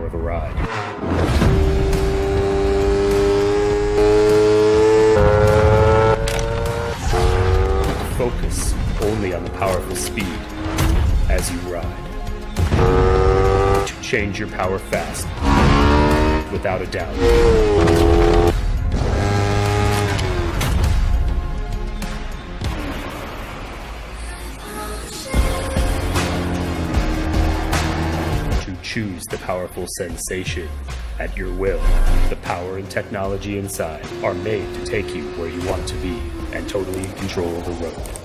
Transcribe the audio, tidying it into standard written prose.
power of a ride. Focus only on the powerful speed as you ride. To change your power fast, without a doubt. To choose the powerful sensation at your will. The power and technology inside are made to take you where you want to be and totally in control of the road.